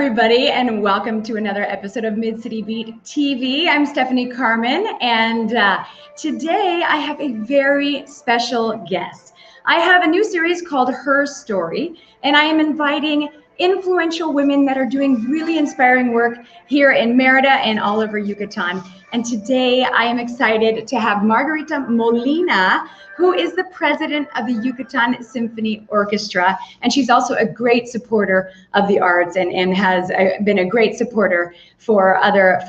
everybody, and welcome to another episode of CityBeat TV. I'm Stephanie Carmen, and today I have a very special guest. I have a new series called Her Story, and I am inviting influential women that are doing really inspiring work here in Merida and all over Yucatan. And today I am excited to have Margarita Molina, who is the president of the Yucatan Symphony Orchestra. And she's also a great supporter of the arts and has been a great supporter for other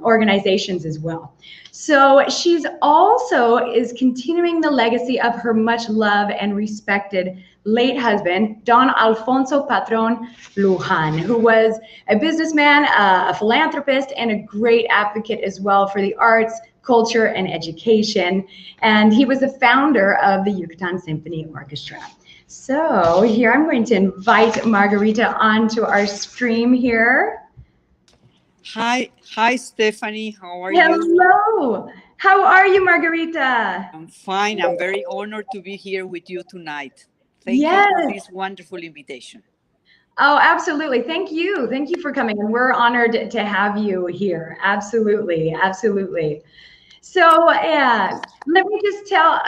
organizations as well. So she's also is continuing the legacy of her much loved and respected late husband, Don Adolfo Patrón Luján, who was a businessman, a philanthropist, and a great advocate as well for the arts, culture, and education. And he was the founder of the Yucatan Symphony Orchestra. So here I'm going to invite Margarita onto our stream here. Hi, Stephanie. How are you? Hello. How are you, Margarita? I'm fine. I'm very honored to be here with you tonight. Thank you for this wonderful invitation. Oh, absolutely. Thank you. Thank you for coming. And we're honored to have you here. Absolutely. Absolutely. So let me just tell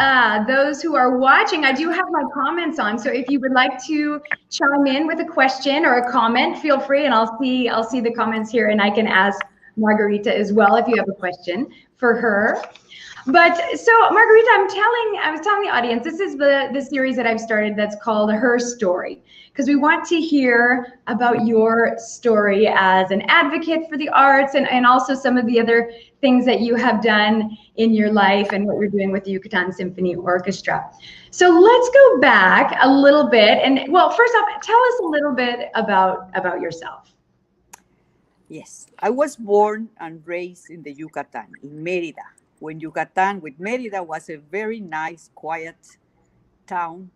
those who are watching, I do have my comments on. So if you would like to chime in with a question or a comment, feel free, and I'll see the comments here, and I can ask Margarita as well if you have a question for her. But so Margarita, I was telling the audience, this is the series that I've started that's called Her Story, because we want to hear about your story as an advocate for the arts and also some of the other things that you have done in your life and what you're doing with the Yucatan Symphony Orchestra. So let's go back a little bit. And well, first off, tell us a little bit about yourself. Yes, I was born and raised in the Yucatan, in Merida. When Yucatan with Merida was a very nice, quiet town,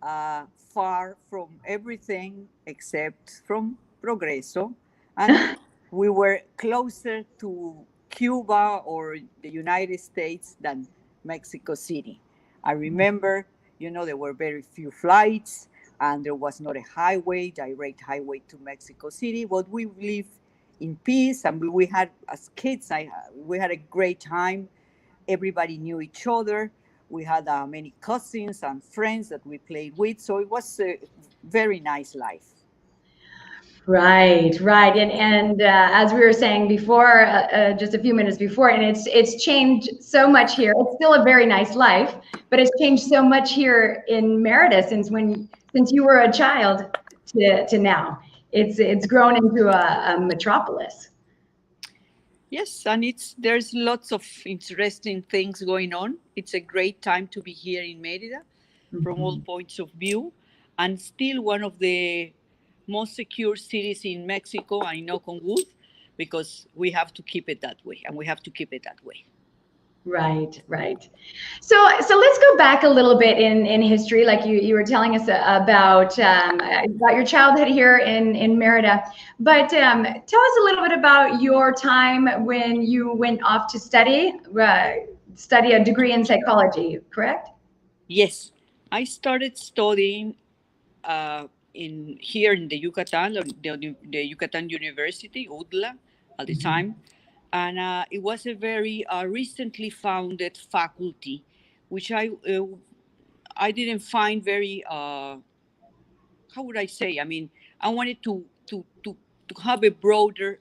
far from everything except from Progreso. And we were closer to Cuba or the United States than Mexico City. I remember, there were very few flights and there was not a direct highway to Mexico City, but we lived in peace, and we had, as kids, we had a great time. Everybody knew each other. We had many cousins and friends that we played with, so it was a very nice life. Right, and as we were saying before, just a few minutes before, and it's changed so much here. It's still a very nice life, but it's changed so much here in Merida since you were a child to now. It's grown into a metropolis. Yes, and there's lots of interesting things going on. It's a great time to be here in Merida from all points of view, and still one of the most secure cities in Mexico, I knock on wood, because we have to keep it that way, and we have to keep it that way. Right. So let's go back a little bit in history, like you were telling us about your childhood here in Merida. But tell us a little bit about your time when you went off to study a degree in psychology, correct? Yes, I started studying here in the Yucatan, the Yucatan University, UDLA, at the time. And it was a very recently founded faculty, which I didn't find very, how would I say? I mean, I wanted to have a broader,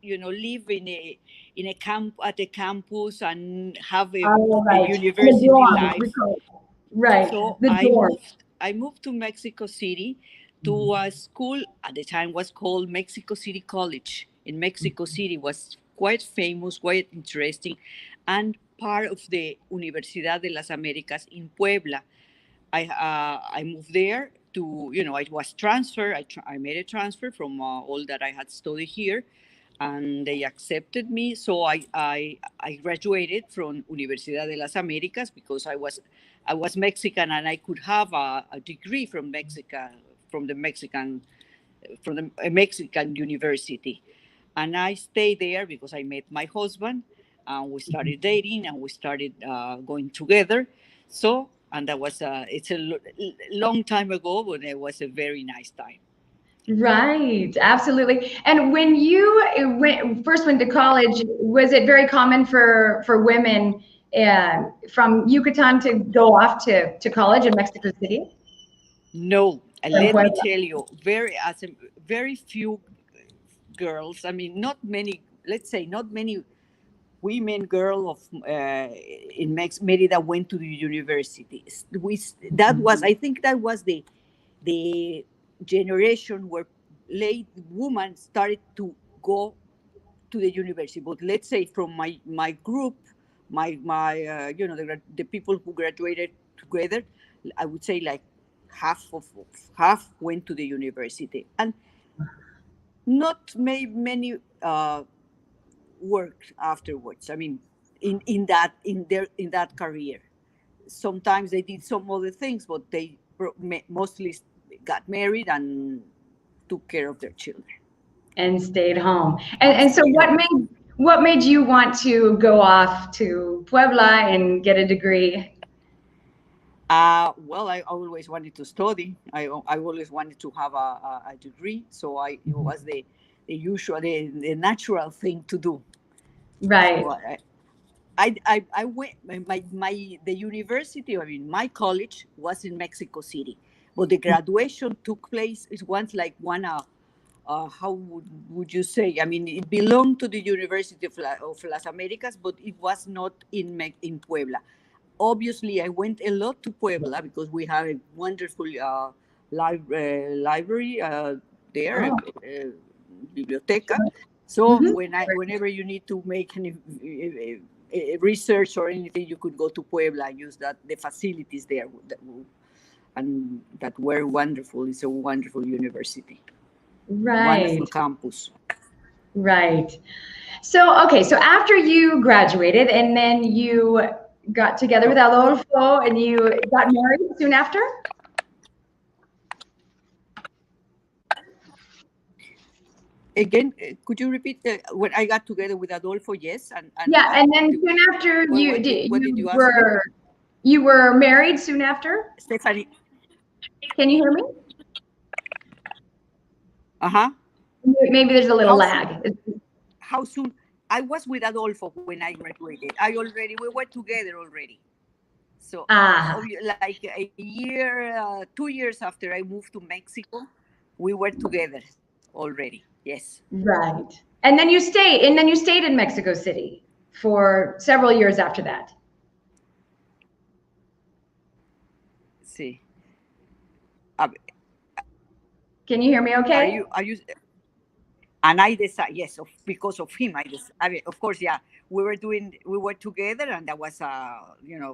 live in a camp at a campus and have a university life. Right. So I moved to Mexico City to a school at the time was called Mexico City College. In Mexico City was quite famous, quite interesting, and part of the Universidad de las Américas in Puebla. I moved there to, I was transferred. I made a transfer from all that I had studied here, and they accepted me. So I graduated from Universidad de las Américas because I was Mexican and I could have a degree from a Mexican university. And I stayed there because I met my husband, and we started dating, and we started going together. And that was it's a long time ago, but it was a very nice time. Right, absolutely. And when you first went to college, was it very common for women from Yucatan to go off to college in Mexico City? No, From let me Puebla. tell you, very few girls. I mean, not many. Let's say not many women girl of in Merida went to the university. That was, I think, that was the generation where late women started to go to the university. But let's say from my group, my the people who graduated together, I would say like half went to the university, and not many worked afterwards. I mean, in that career. Sometimes they did some other things, but they mostly got married and took care of their children And stayed home. and And so stayed home. what made you want to go off to Puebla and get a degree? Well, I always wanted to study. I always wanted to have a degree. So it was the usual, the natural thing to do. Right. So I went, the university, I mean, my college was in Mexico City, but the graduation took place is once like how would you say? I mean, it belonged to the University of Las Americas, but it was not in Puebla. Obviously, I went a lot to Puebla because we have a wonderful library there, Oh, biblioteca. sure. So Mhm. whenever you need to make any research or anything, you could go to Puebla and use the facilities there, and that were wonderful. It's a wonderful university, wonderful Right. campus. Right. So, okay, so after you graduated and then you got together with So Adolfo and you got married soon after? again, could you repeat when I got together with Adolfo? Yes, and Yeah, what? and then soon after What did you ask me, you were married soon after? Stephanie? Can you hear me? Uh huh. Maybe there's a little How soon? lag. How soon? I was with Adolfo when I graduated. We were together already. So, Ah, like a year, 2 years after I moved to Mexico, we were together already. Yes. right. And then you stayed in Mexico City for several years after that. See. Uh, Can you hear me okay? are you? And I decided, yes, because of him, I mean, of course, yeah, we were together, and that was,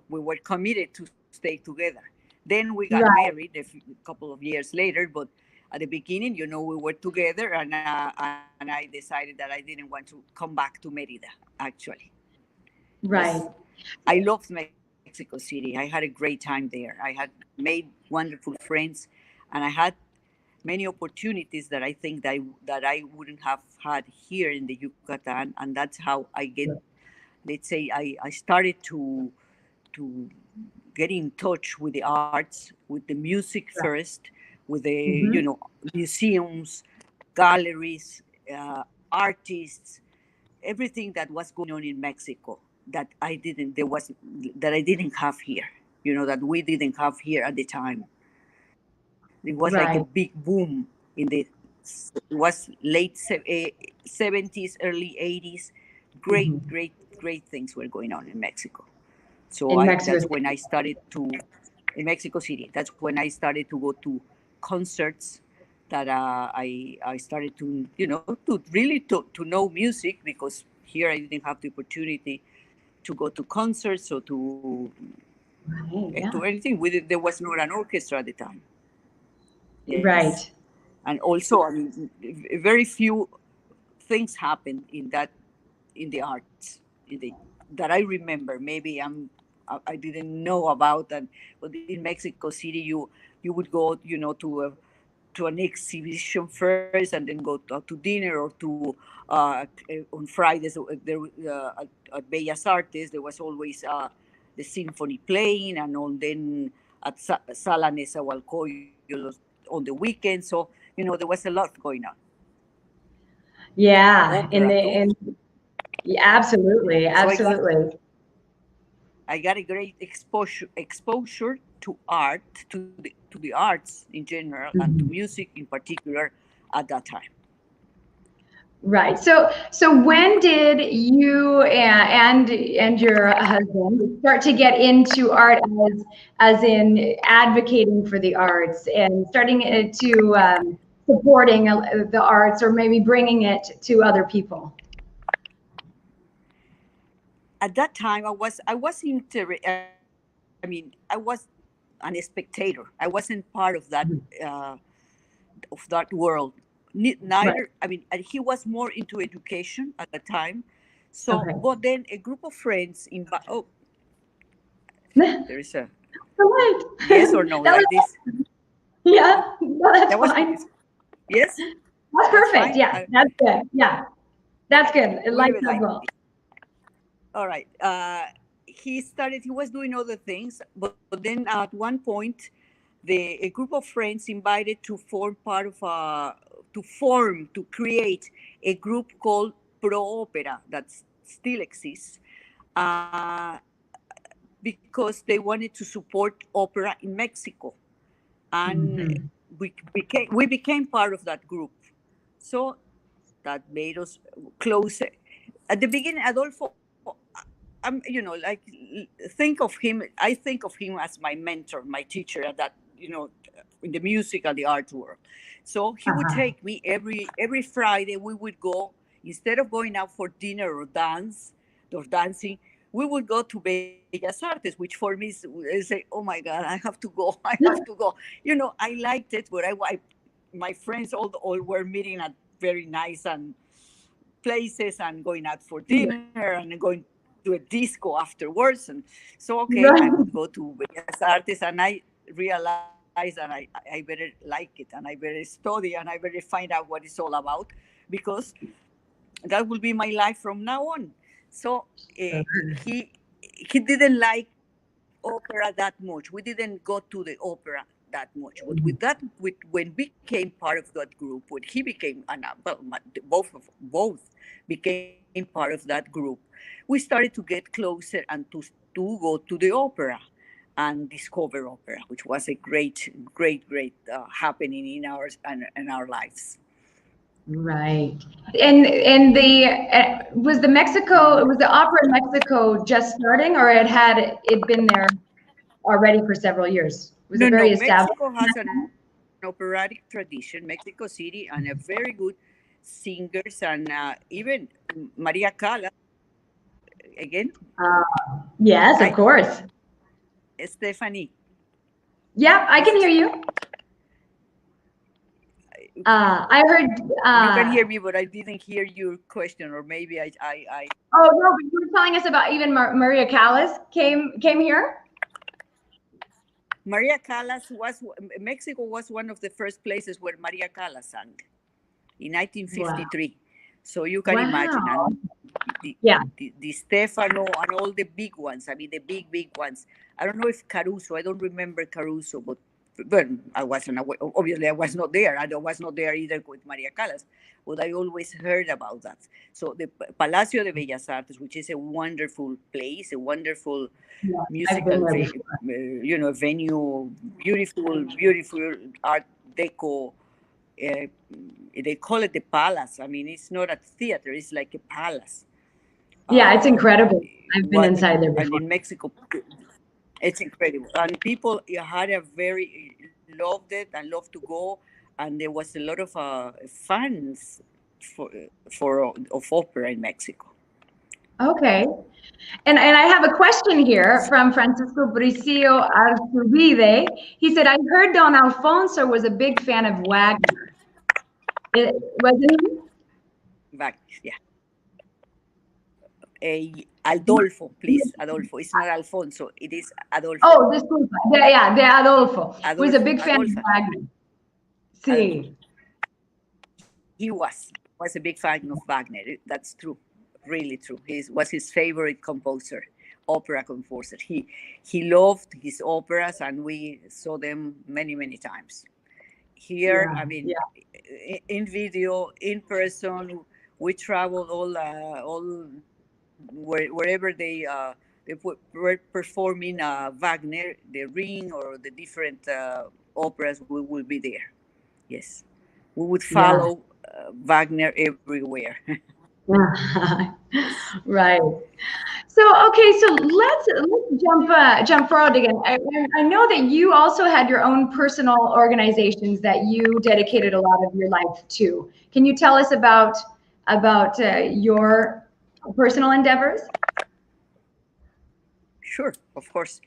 we were committed to stay together. Then we got Right, married couple of years later, but at the beginning, we were together, and I decided that I didn't want to come back to Merida. Actually, was right. I loved Mexico City. I had a great time there. I had made wonderful friends, and I had many opportunities that I think that I wouldn't have had here in the Yucatan, and that's how I get. Let's say I started to get in touch with the arts, with the music first, with the Mhm. museums, galleries, artists, everything that was going on in Mexico that I didn't have here. That we didn't have here at the time. It was like a Right, big boom in the it was late 70s, early 80s. Great, mhm. great, great things were going on in Mexico. So In I Mexico that's when City. I started to in Mexico City. That's when I started to go to concerts. That I started to to really to know music, because here I didn't have the opportunity to go to concerts or Right, to yeah. anything. There was not an orchestra at the time. Yes. Right, And also, I mean, very few things happen in the arts that I remember. Maybe I didn't know about that, but in Mexico City, you would go, to an exhibition first, and then go to dinner, or to on Fridays at Bellas Artes there was always the symphony playing, and then at Sala Nezahualcóyotl on the weekend. So there was a lot going on. Yeah, Opera too. yeah, absolutely, So absolutely. I got a great exposure to art, to the arts in general, and to Mhm. music in particular at that time. Right. So when did you and your husband start to get into art as in advocating for the arts and starting to supporting the arts or maybe bringing it to other people? At that time, I was a spectator. I wasn't part of that world. Right. Neither, I mean, and he was more into education at the time. So, Okay. but then a group of friends oh, there is a All right. yes or no That like was, this. yeah, no, that's That was fine. yes, That's that's perfect. fine. Yeah, that's good. Yeah, that's Okay, good. we Like leave it that like well. this. All right. He was doing other things, but then at one point, a group of friends invited to form part of to create a group called Pro Opera that still exists, uh, because they wanted to support opera in Mexico. And Mhm. we became part of that group. So that made us closer. At the beginning, Adolfo, I'm, like, think of him. I think of him as my mentor, my teacher at that, in the music and the art world. So he would Uh-huh. take me every Friday. We would go, instead of going out for dinner or dancing. We would go to Bellas Artes, which for me is like, oh my God, I have to go. I have to go. I liked it, but my friends all were meeting at very nice and places and going out for dinner and going to a disco afterwards. And so, okay, I Right. would go to Bellas Artes, and I realized that I better like it, and I better study, and I better find out what it's all about, because that will be my life from now on. So he didn't like opera that much. We didn't go to the opera that much. But when we became part of that group, when he became, both became part of that group, we started to get closer and to go to the opera and discover opera, which was a great happening in our lives. Right. And the was the opera in Mexico just starting, or it been there already for several years? Was No, it very no. established? Mexico has an operatic tradition, Mexico City, and a very good singers, and even Maria Callas again, Uh, yes, of right? course. Stephanie, Yeah, I this can is hear you. I heard. you can hear me, but I didn't hear your question, or maybe I Oh no, but you were telling us about even Maria Callas came here. Maria Callas was Mexico was one of the first places where Maria Callas sang in Wow. 1953. So you can imagine, Wow. and Yeah. the Stefano and all the big ones. I mean, the big ones. I don't know if Caruso. I don't remember Caruso, but well, I wasn't aware. Obviously, I was not there. I was not there either with Maria Callas, but I always heard about that. So the Palacio de Bellas Artes, which is a wonderful place, a wonderful Yeah. I've been musical, there before. venue, beautiful Art Deco. Uh, they call it the palace. I mean, it's not a theater; it's like a palace. Yeah, it's Uh, incredible. I've been Wonderful. inside there And before. in Mexico, it's incredible. And people had a very loved it and loved to go. And there was a lot of fans for of opera in Mexico. Okay. And I have a question here from Francisco Bricio Artubide. He said, I heard Don Alfonso was a big fan of Wagner. Wasn't he? Back, yeah. Adolfo, please. Adolfo. It's not Alfonso. It is Adolfo. Oh, disculpa. Yeah, de Adolfo. Was a Adolfo. big fan of Adolfo. Wagner. Adolfo. Sí. He was a big fan of Wagner. That's true, really true. He was his favorite composer, opera composer. He loved his operas, and we saw them many times. Here, I mean, in video, in person, we traveled all wherever they were performing Wagner, the Ring, or the different operas. We will be there. Yes, we would follow Wagner everywhere. Right. So okay, so let's jump forward again. I know that you also had your own personal organizations that you dedicated a lot of your life to. Can you tell us about your personal endeavors? Sure, of course.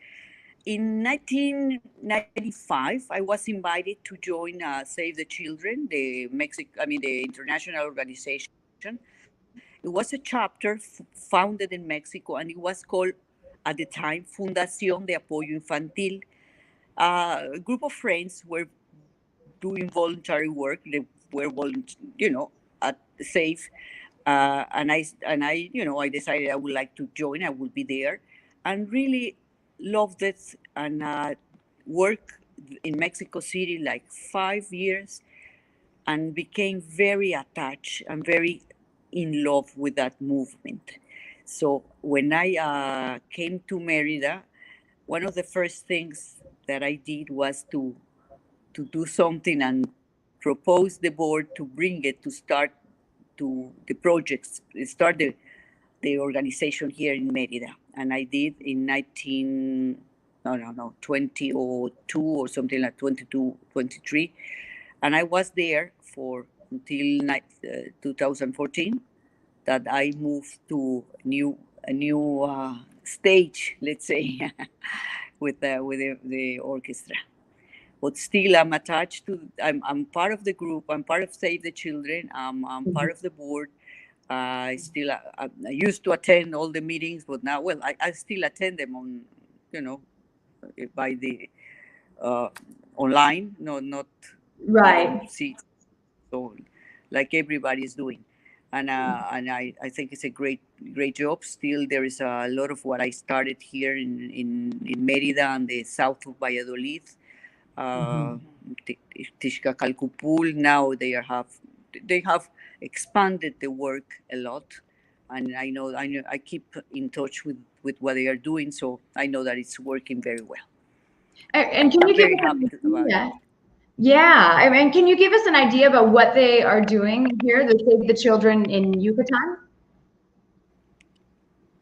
In 1995, I was invited to join Save the Children, the international organization. It was a chapter founded in Mexico, and it was called, at the time, Fundación de Apoyo Infantil. A group of friends were doing voluntary work. They were, at SAFE, and I decided I would like to join. I would be there, and really loved it, and worked in Mexico City like 5 years, and became very attached and very in love with that movement. So when I came to Merida, one of the first things that I did was to do something and propose the board to bring it to start to the projects, start the organization here in Merida. And I did in 2002 or something like 22, 23. And I was there for until 2014, that I moved to a new stage, let's say, with the orchestra. But still, I'm attached to. I'm part of the group. I'm part of Save the Children. I'm part of the board. I used to attend all the meetings, but now, well, I still attend them on, by the online. No, not right. See, so like everybody's doing. And I think it's a great job. Still, there is a lot of what I started here in Merida and the south of Valladolid. Tixcacalcupul, now they have expanded the work a lot, and I know I keep in touch with what they are doing, so I know that it's working very well. And can you give us an idea? Yeah, I mean, can you give us an idea about what they are doing here, the Save the Children in Yucatan?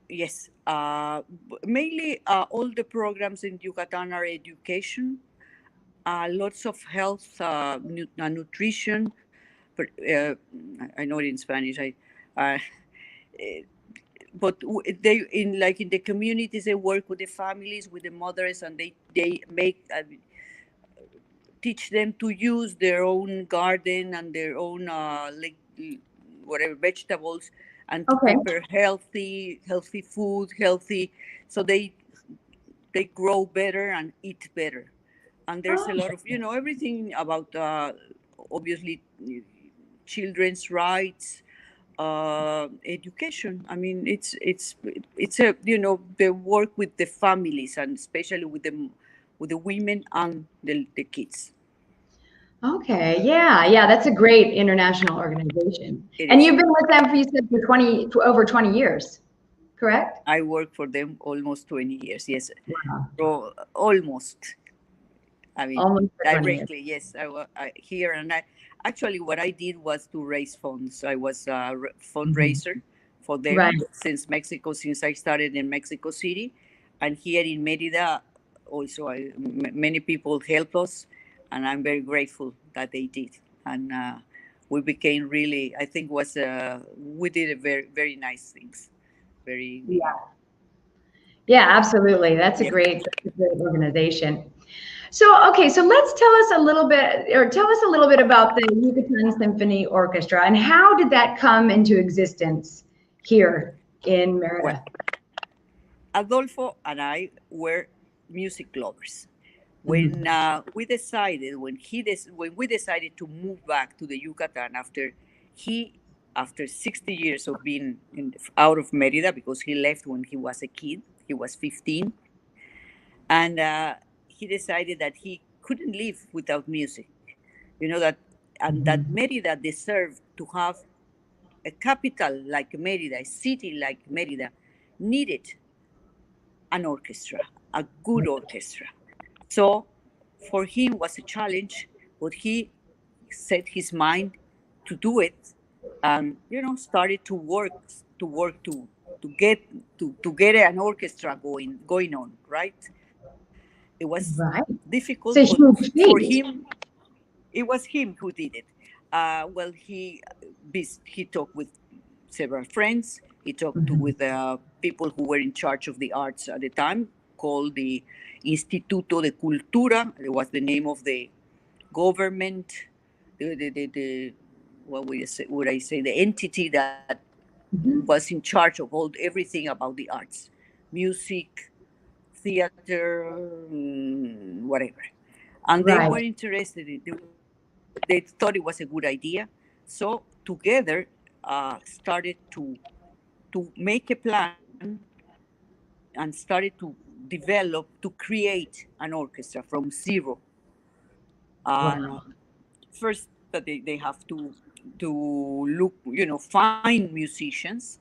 Yes, mainly all the programs in Yucatan are education, lots of health, nutrition. But I know it in Spanish. But they in the communities, they work with the families, with the mothers, and they make teach them to use their own garden and their own whatever vegetables, and to prepare healthy food, so they grow better and eat better. And there's a lot of everything about obviously children's rights, education. I mean, it's a they work with the families, and especially with the women and the kids. Okay, yeah, that's a great international organization. And you've been with them for over 20 years, correct? I worked for them almost 20 years. Yes, so almost. I mean, almost directly. Yes, I here, and actually what I did was to raise funds. I was a fundraiser for them since I started in Mexico City, and here in Merida also many people helped us, and I'm very grateful that they did. And we became really, I think we did a very, very nice things. Yeah, absolutely. That's a great organization. So, okay, so let's tell us a little bit about the Yucatan Symphony Orchestra, and how did that come into existence here in Merida? Well, Adolfo and I were music lovers. When we decided to move back to the Yucatan after 60 years of being out of Merida, because he left when he was a kid, he was 15, and he decided that he couldn't live without music. that Merida deserved to have a capital like Merida, a city like Merida, needed an orchestra, a good orchestra. So for him was a challenge, but he set his mind to do it, and started to work to get an orchestra going on, right? It was difficult, but for him, it was him who did it. Well, he talked with several friends. He talked with people who were in charge of the arts at the time, called the Instituto de Cultura. It was the name of the government, what would I say, the entity that was in charge of everything about the arts, music, theater, whatever. And they were interested in it. They thought it was a good idea. So together started to make a plan and started to develop, to create an orchestra from zero. First, that they have to look, find musicians.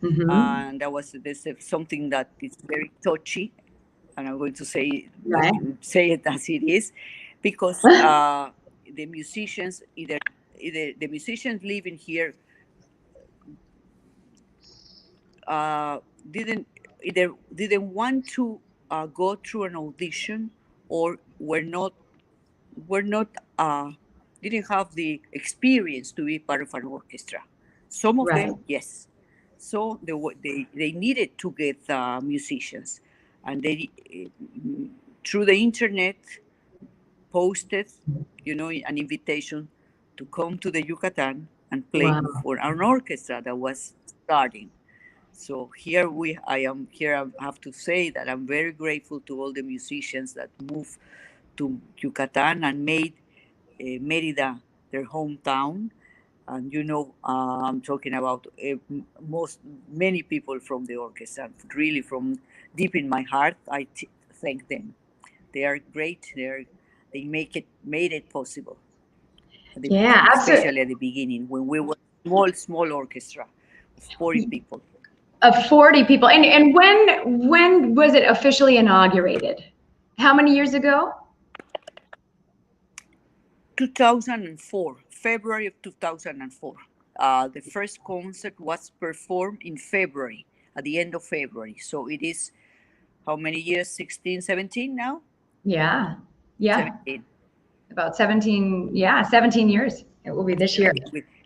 And that was something that is very touchy, and I'm going to say it as it is, because the musicians, either the musicians living here didn't want to go through an audition, or didn't have the experience to be part of an orchestra. Some of them, yes. So they needed to get musicians, and they through the internet posted, an invitation to come to the Yucatan and play for an orchestra that was starting. So I have to say that I'm very grateful to all the musicians that moved to Yucatan and made Merida their hometown. And I'm talking about many people from the orchestra. Really, from deep in my heart, I thank them. They are great. They made it possible. Especially at the beginning, when we were small orchestra of 40 people. Of 40 people. And when was it officially inaugurated? How many years ago? 2004, February of 2004. The first concert was performed in February, at the end of February. So it is how many years? 16, 17 now? Yeah. 17. About 17, 17 years. It will be this year.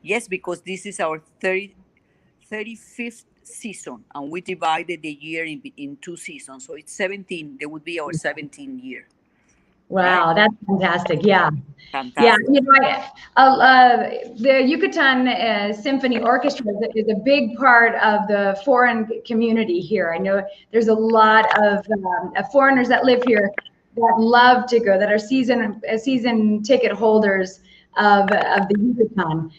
Yes, because this is our 35th season, and we divided the year in 2 seasons. So it's 17. There would be our 17th year. Wow, right? That's fantastic. Yeah. Fantastic. Yeah, the Yucatan Symphony Orchestra is a big part of the foreign community here. I know there's a lot of foreigners that live here that love to go, that are season ticket holders of the Yucatan.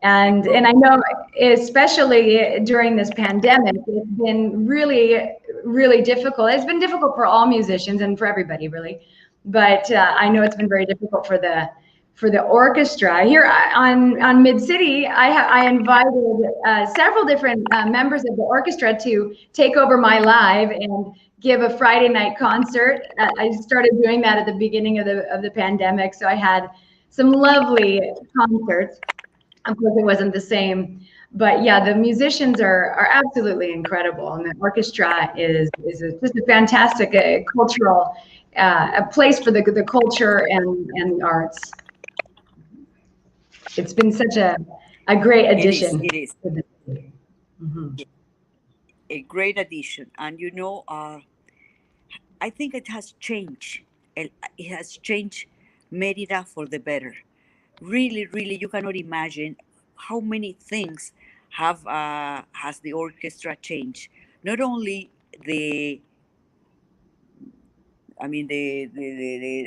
And I know, especially during this pandemic, it's been really, really difficult. It's been difficult for all musicians and for everybody, really. But I know it's been very difficult for the orchestra here on Mid City. I invited several different members of the orchestra to take over my live and give a Friday night concert. I started doing that at the beginning of the pandemic, so I had some lovely concerts. Of course, it wasn't the same, but yeah, the musicians are absolutely incredible, and the orchestra is just a fantastic cultural a place for the culture and arts. It's been such a great addition. It is. A great addition, and I think it has changed. It has changed Merida for the better. Really, really, you cannot imagine how many things has the orchestra changed. Not only the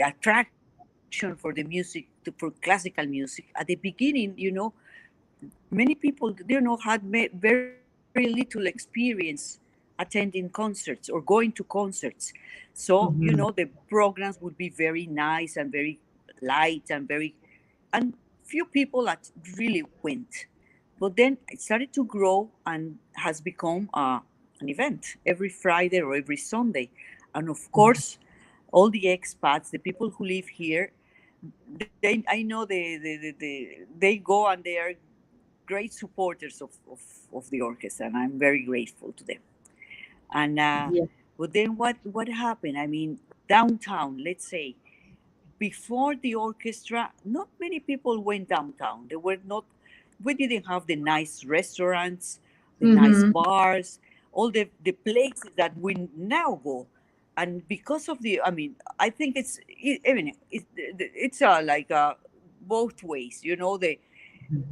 attraction for the music, for classical music. At the beginning, many people, had very little experience attending concerts or going to concerts. So, the programs would be very nice and very light and very and few people that really went. But then it started to grow and has become an event every Friday or every Sunday. And of course, all the expats, the people who live here, I know they go and they are great supporters of the orchestra, and I'm very grateful to them. And Yeah. but then what happened? I mean, downtown, let's say, before the orchestra, not many people went downtown. They were not. We didn't have the nice restaurants, the nice bars, all the places that we now go. And because of the, I mean, I think I mean, it's like both ways. You know, the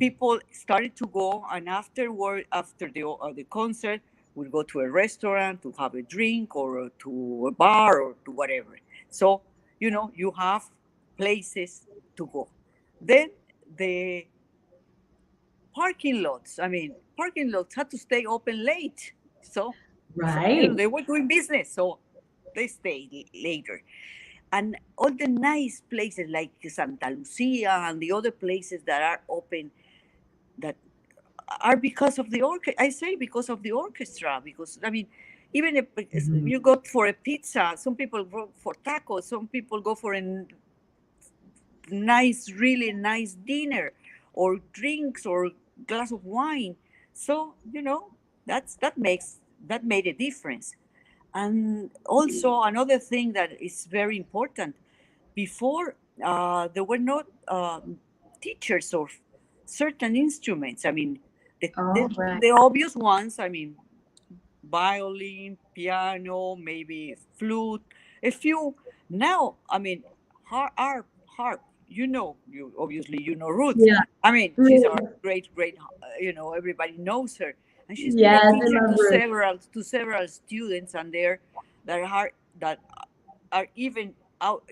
people started to go, and afterward, after the concert, we'll go to a restaurant to have a drink, or to a bar, or to whatever. So, you know, you have places to go. Then the parking lots, I mean, parking lots had to stay open late. So, you know, Right. they were doing business, so they stayed later. And all the nice places like Santa Lucia and the other places that are open, that are because of the orchestra. I say because of the orchestra, because I mean, even if you go for a pizza, some people go for tacos, some people go for a nice, really nice dinner, or drinks, or glass of wine. So you know, that made a difference. And also another thing that is very important, before there were not teachers of certain instruments. I mean, All right. the obvious ones, I mean, violin, piano, maybe flute, a few. Now, I mean, harp, you obviously, Ruth. Yeah. I mean, she's our Really. great, everybody knows her. And she's been Yes, a I teacher love to Ruth. several students, and there that are even out,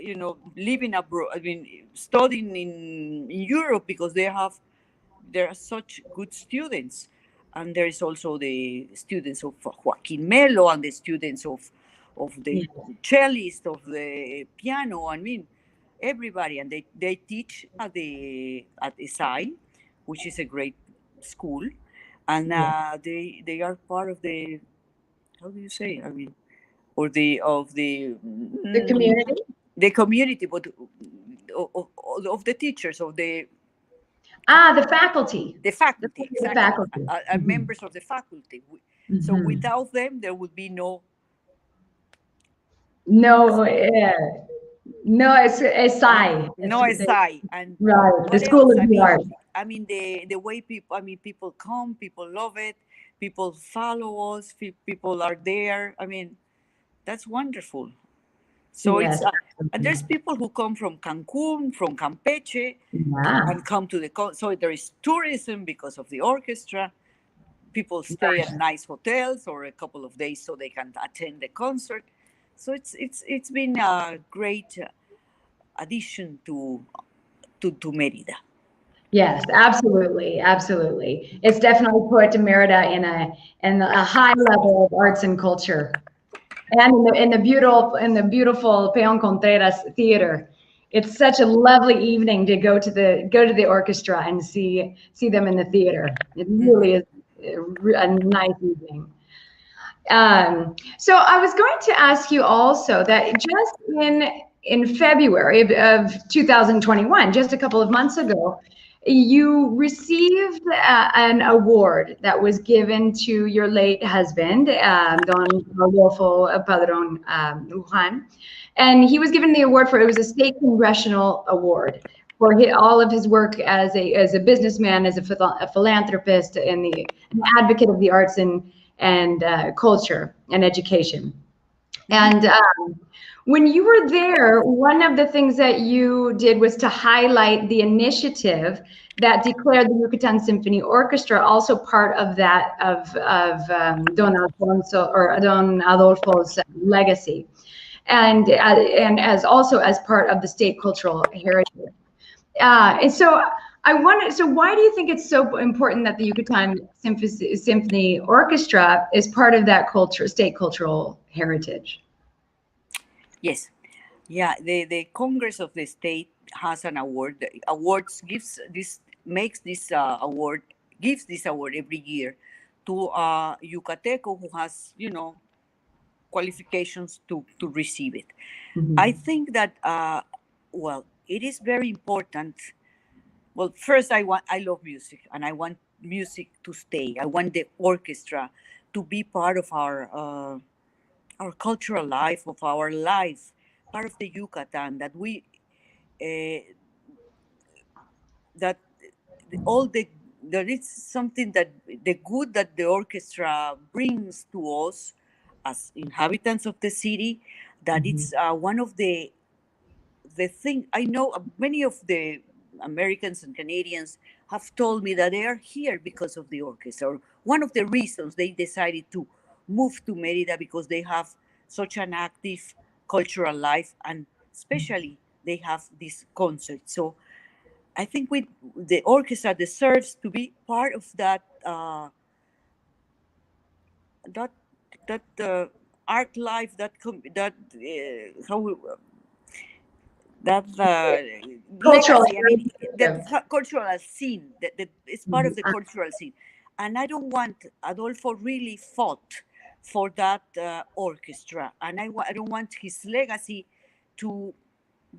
living abroad. I mean, studying in Europe, because there are such good students. And there is also the students of Joaquin Melo, and the students of the Yeah. cellist, of the piano. I mean, everybody, and they teach at SI, which is a great school, and Yeah. they are part of the, how do you say? I mean, or The community. the community, but of the teachers, of The faculty. the The faculty, exactly, faculty. are members of the faculty. So without them, there would be no. No, no, it's SI. No SI. And Right, the what School else? of the Arts. I mean, the way people, I mean, people come, people love it, people follow us, people are there. I mean, that's wonderful. So Yes, it's and there's people who come from Cancun, from Campeche, yeah, and come to so there is tourism because of the orchestra. People stay at nice hotels or a couple of days so they can attend the concert. So it's been a great addition to Merida. yes, absolutely, absolutely. It's definitely put Merida in a high level of arts and culture, and in the beautiful Peon Contreras Theater. It's such a lovely evening to go to the orchestra and see them in the theater. It really is a nice evening. So I was going to ask you also that just in February of 2021, just a couple of months ago, you received an award that was given to your late husband, Don Adolfo Padrón Luján, and he was given the award for, it was a state congressional award for all of his work as a businessman, as a philanthropist, and an advocate of the arts and culture and education. And when you were there, one of the things that you did was to highlight the initiative that declared the Yucatan Symphony Orchestra also part of that Don Alfonso or Don Adolfo's legacy, and as also as part of the state cultural heritage. And so I wanted, so why do you think it's so important that the Yucatan Symphony Orchestra is part of that state cultural heritage? Yes. Yeah, the Congress of the state has an award. The awards gives this makes this award gives this award every year to a Yucateco who has, qualifications to receive it. I think that well, it is very important. Well, first I love music, and I want music to stay. I want the orchestra to be part of our cultural life, of our life, part of the Yucatan, that we that all the there is something that the good that the orchestra brings to us as inhabitants of the city, that it's one of the thing. I know many of the Americans and Canadians have told me that they are here because of the orchestra. Or one of the reasons they decided to move to Merida, because they have such an active cultural life, and especially they have this concert. So I think the orchestra deserves to be part of that that art life, that Cultural. legacy. I mean, the cultural scene. That it's part of the cultural scene, and I don't want. Adolfo really fought for that orchestra, and I don't want his legacy to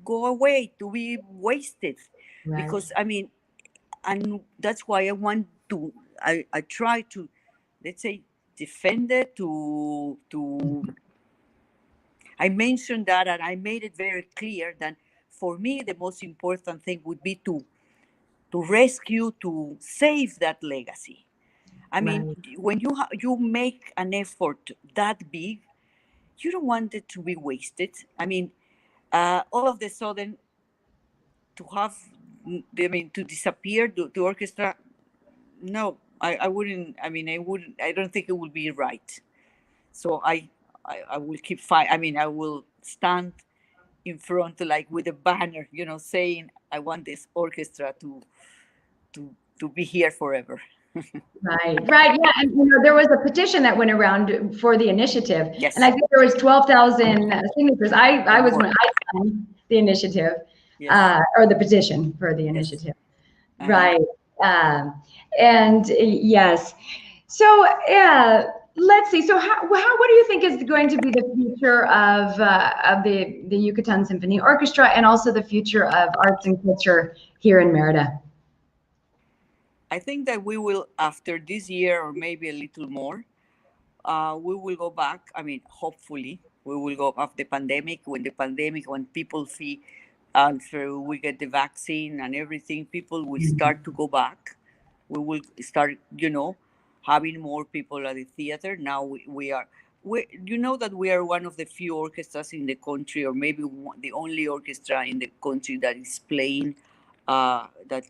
go away, to be wasted, because I mean, and that's why I want to. I try to, let's say, defend it. I mentioned that, and I made it very clear that for me the most important thing would be to rescue, to save that legacy. I mean, when you make an effort that big, you don't want it to be wasted. I mean, all of the sudden to have, I mean, to disappear the orchestra. No, I wouldn't. I mean, I wouldn't. I don't think it would be right. So I will keep fight. I mean, I will stand in front, like with a banner, saying I want this orchestra to be here forever. Right. Yeah, and there was a petition that went around for the initiative, Yes. and I think there was 12,000 signatures. I was when I signed the initiative, or the petition for the initiative. Yes. Right. And yes. So let's see. So what do you think is going to be the future of the Yucatan Symphony Orchestra, and also the future of arts and culture here in Merida? I think that we will, after this year or maybe a little more, we will go back. I mean, hopefully, we will go after the pandemic. When people see, after we get the vaccine and everything, people will start to go back. We will start, having more people at the theater. Now we are. That we are one of the few orchestras in the country, or maybe the only orchestra in the country that is playing. That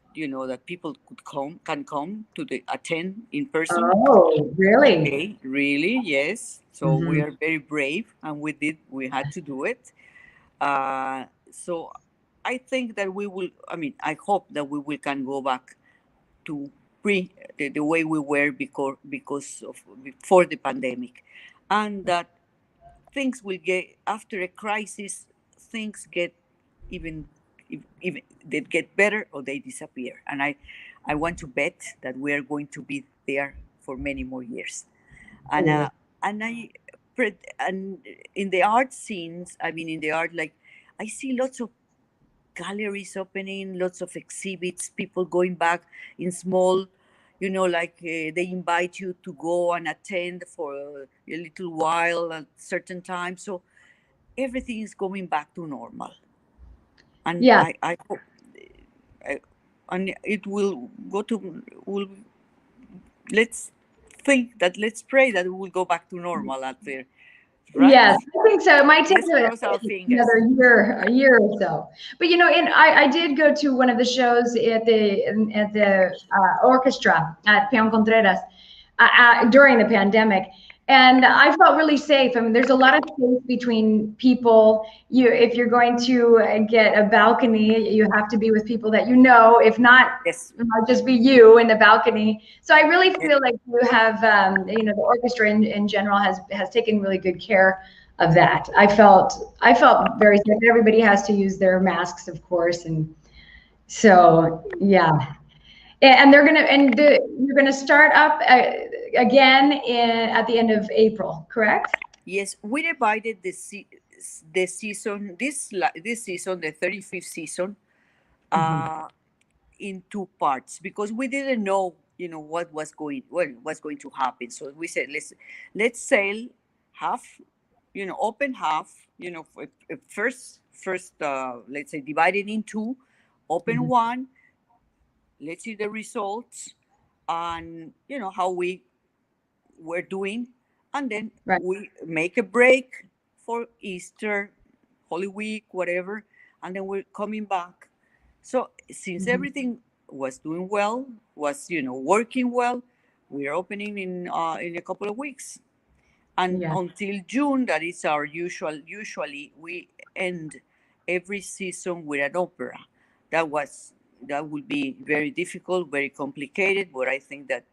people can come to attend in person. Oh, really? Okay, really? Yes. So we are very brave, and we had to do it. So I think that we will. I mean, I hope that we can go back to the way we were before the pandemic, and that things will get, after a crisis, things get even they get better or they disappear. And I want to bet that we are going to be there for many more years. And and in the art scenes, I mean, in the art, like, I see lots of galleries opening, lots of exhibits, people going back in small, they invite you to go and attend for a little while at certain times. So everything is going back to normal. And I hope, and it will go to, let's pray that it will go back to normal out there. Right? Yes, I think so. It might take another year or so. But I did go to one of the shows at the orchestra at Peon Contreras during the pandemic, and I felt really safe. I mean, there's a lot of space between people. If you're going to get a balcony, you have to be with people that you know. If not, it might just be you in the balcony. So I really feel like you have, the orchestra in general has taken really good care of that. I felt very safe. Everybody has to use their masks, of course, and so yeah. And you're gonna start up again at the end of April, correct? Yes, we divided the season, this season, the 35th season, in two parts, because we didn't know, what was going to happen. So we said, let's sail half, open half, first, let's say divided in two, open one, let's see the results, and how we were doing, and then Right. we make a break for Easter, Holy Week, whatever, and then we're coming back. So since everything was doing well, was working well, we're opening in a couple of weeks, and until June, that is our usually we end every season with an opera. That would be very difficult, very complicated, but I think that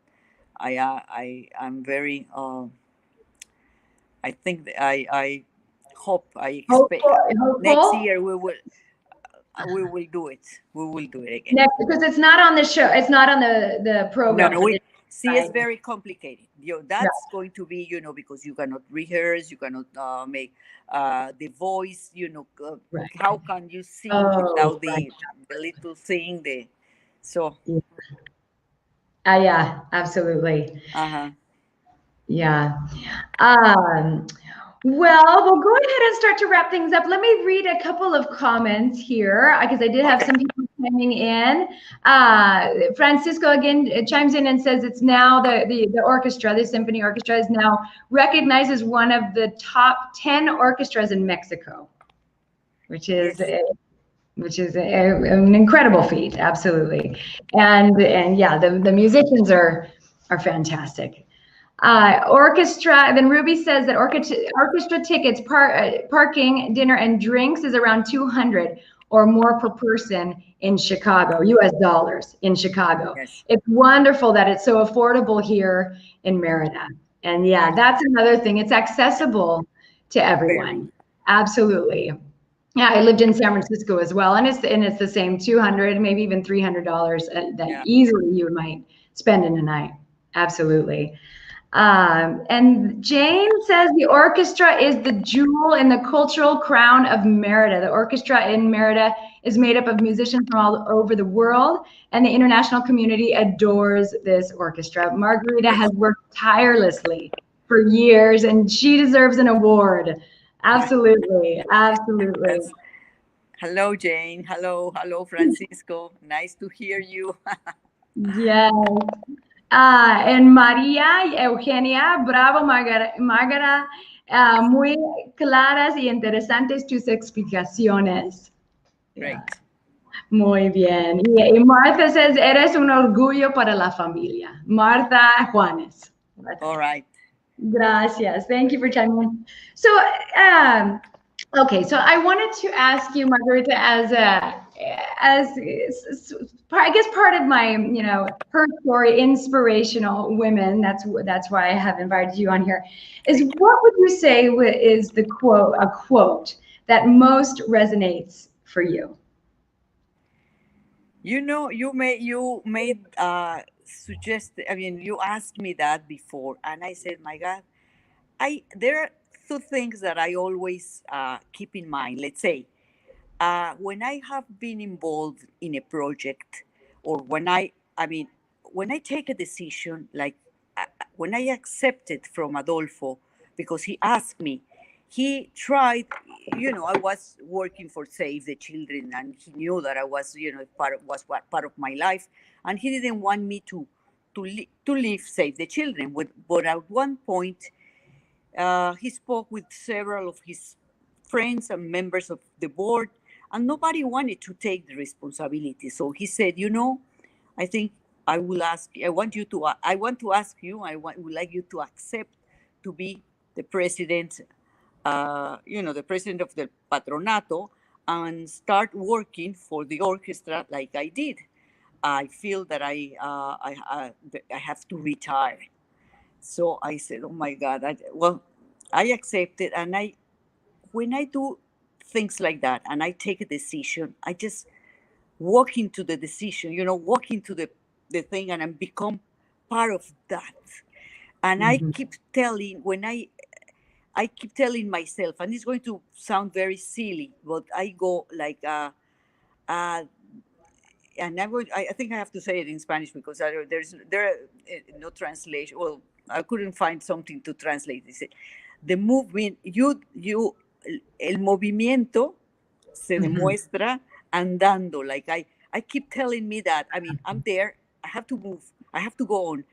I'm very I think that I hope, I expect next year we will do it. We will do it again. Because it's not on the show. It's not on the program. No. It's very complicated. That's going to be, because you cannot rehearse, you cannot make the voice. How can you sing without the little thing? So. Yeah, absolutely. Yeah. Well, we'll go ahead and start to wrap things up. Let me read a couple of comments here, because I did have some people chiming in. Francisco again chimes in and says it's now the orchestra, the symphony orchestra, is now recognized as one of the top 10 orchestras in Mexico, which is an incredible feat, absolutely. And yeah, the musicians are fantastic. Orchestra, then Ruby says that orchestra tickets, parking, dinner, and drinks is around 200 or more per person in Chicago, US dollars in Chicago. Yes. It's wonderful that it's so affordable here in Merida. And yeah, that's another thing. It's accessible to everyone. Absolutely. Yeah, I lived in San Francisco as well, and it's the same, 200, maybe even $300 that easily you might spend in a night. Absolutely. And Jane says the orchestra is the jewel in the cultural crown of Merida. The orchestra in Merida is made up of musicians from all over the world, and the international community adores this orchestra. Margarita has worked tirelessly for years, and she deserves an award. Absolutely, absolutely. Hello, Jane. Hello, Francisco. Nice to hear you. Yes. And María Eugenia, bravo, Margarita, muy claras y interesantes tus explicaciones. Great. Muy bien. Y Martha says, eres un orgullo para la familia. Martha Juanes. All right. Gracias. Thank you for chiming in. So, okay, so I wanted to ask you, Margarita, as I guess part of my, her story, inspirational women. That's why I have invited you on here. Is what would you say is a quote that most resonates for you? You made suggest. I mean, you asked me that before, and I said, my God, there are two things that I always keep in mind. Let's say, when I have been involved in a project, or when I take a decision, like when I accepted from Adolfo, because he asked me, he tried, I was working for Save the Children, and he knew that I was, part of my life, and he didn't want me to leave Save the Children. But at one point, he spoke with several of his friends and members of the board, and nobody wanted to take the responsibility. So he said, I think I will ask. I want to ask you. Would like you to accept to be the president. The president of the patronato, and start working for the orchestra like I did. I feel that I have to retire. So I said, oh my God. I accepted, and when I do things like that and I take a decision, I just walk into the decision, walk into the thing, and I become part of that. And I keep telling, I keep telling myself, and it's going to sound very silly, but I go like, and I think I have to say it in Spanish because there are no translation. Well, I couldn't find something to translate. Dice, the movement, el movimiento se demuestra andando. Like I keep telling me that. I mean, I'm there. I have to move. I have to go on.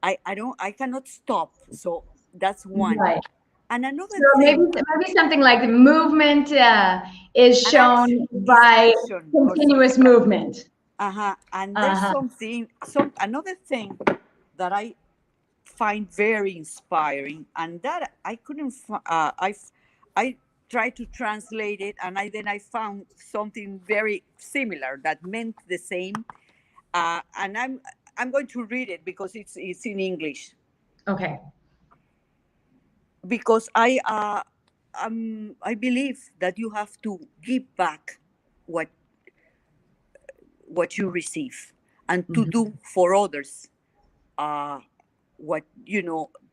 I cannot stop. So that's one. Right. And another so thing, maybe something like the movement is shown by continuous movement. And there's another thing that I find very inspiring, and that I couldn't. I tried to translate it, and then I found something very similar that meant the same. And I'm going to read it because it's in English. Okay. Because I believe that you have to give back what you receive, and to do for others what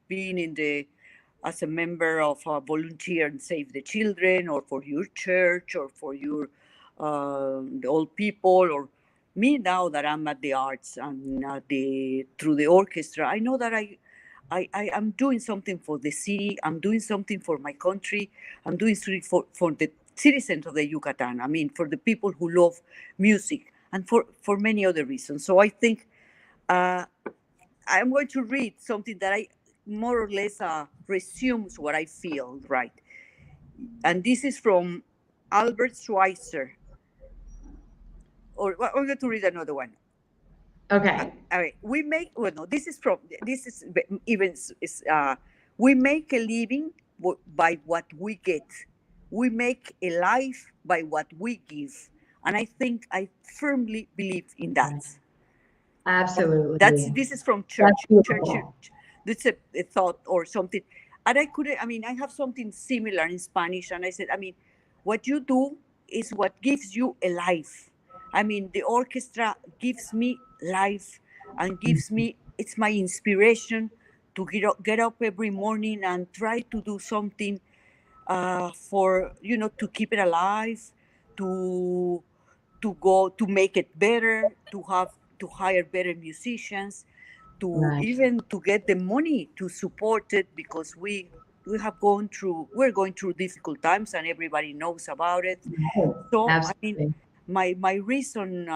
being as a member of a volunteer and Save the Children, or for your church, or for your the old people, or me now that I'm at the arts and through the orchestra. I know that I am doing something for the city. I'm doing something for my country. I'm doing something for the citizens of the Yucatan. I mean, for the people who love music, and for many other reasons. So I think I'm going to read something that I more or less resumes what I feel, right? And this is from Albert Schweitzer. Or I'm going to read another one. Okay. All right. We make we make a living by what we get. We make a life by what we give. And I think I firmly believe in that. Absolutely. This is from church. This is a thought or something. And I have something similar in Spanish. And I said, what you do is what gives you a life. The orchestra gives me life and it's my inspiration to get up every morning and try to do something for, to keep it alive, to make it better, to hire better musicians, even to get the money to support it, because we're going through difficult times, and everybody knows about it. So absolutely. My reason,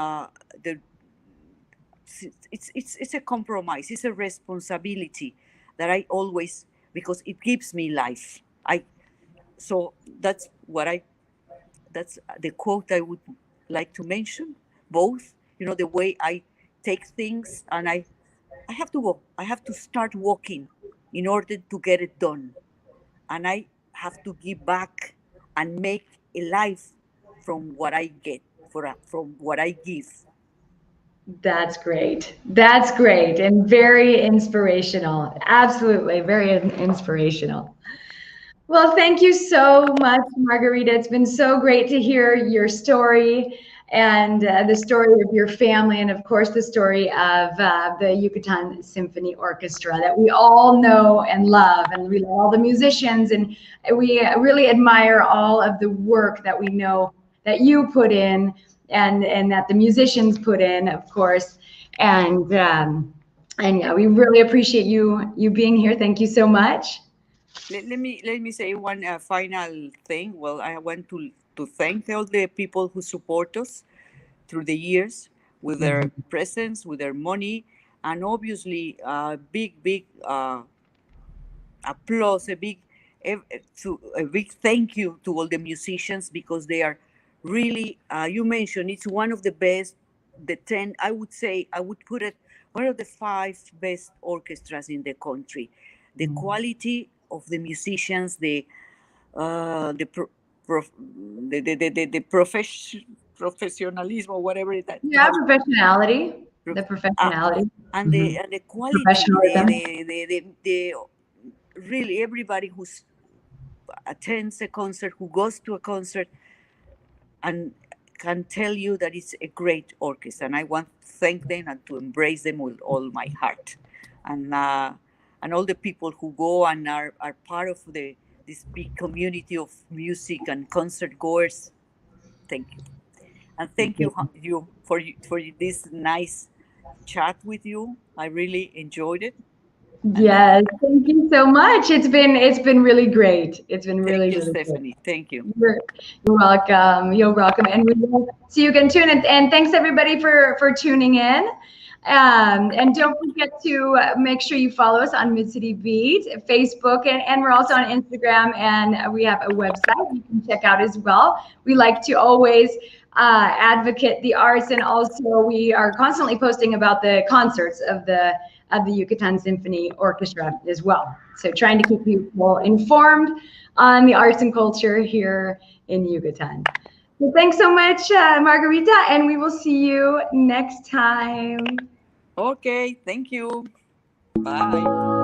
it's a compromise, it's a responsibility that I always, because it gives me life. So that's the quote I would like to mention. Both, the way I take things, and I have to go. I have to start walking in order to get it done, and I have to give back and make a life from what I get, from what I give. That's great. That's great, and very inspirational. Absolutely, very inspirational. Well, thank you so much, Margarita. It's been so great to hear your story, and the story of your family, and of course the story of the Yucatan Symphony Orchestra that we all know and love, and we love all the musicians, and we really admire all of the work that we know that you put in, and that the musicians put in, of course, and yeah, we really appreciate you being here. Thank you so much. Let me say one final thing. Well, I want to thank all the people who support us through the years with their presence, with their money, and obviously big applause, a big thank you to all the musicians, because they are really, you mentioned it's one of the best, the 10, I would say, I would put it one of the 5 best orchestras in the country. The quality of the musicians, the professionalism, whatever that. Yeah, professionality. The professionality. And the quality, the really everybody who's attends a concert, who goes to a concert, and can tell you that it's a great orchestra. And I want to thank them and to embrace them with all my heart. And all the people who go and are part of this big community of music and concert goers, thank you. And thank you for this nice chat with you. I really enjoyed it. Yes, thank you so much. It's been really great. It's been really, thank you, really Stephanie. Great. Thank you. You're welcome. You're welcome. And we will see you again soon. And thanks everybody for tuning in. And don't forget to make sure you follow us on CityBeat, Facebook, and we're also on Instagram, and we have a website you can check out as well. We like to always advocate the arts, and also we are constantly posting about the concerts of the Yucatan Symphony Orchestra as well. So trying to keep people informed on the arts and culture here in Yucatan. So thanks so much, Margarita, and we will see you next time. Okay, thank you. Bye.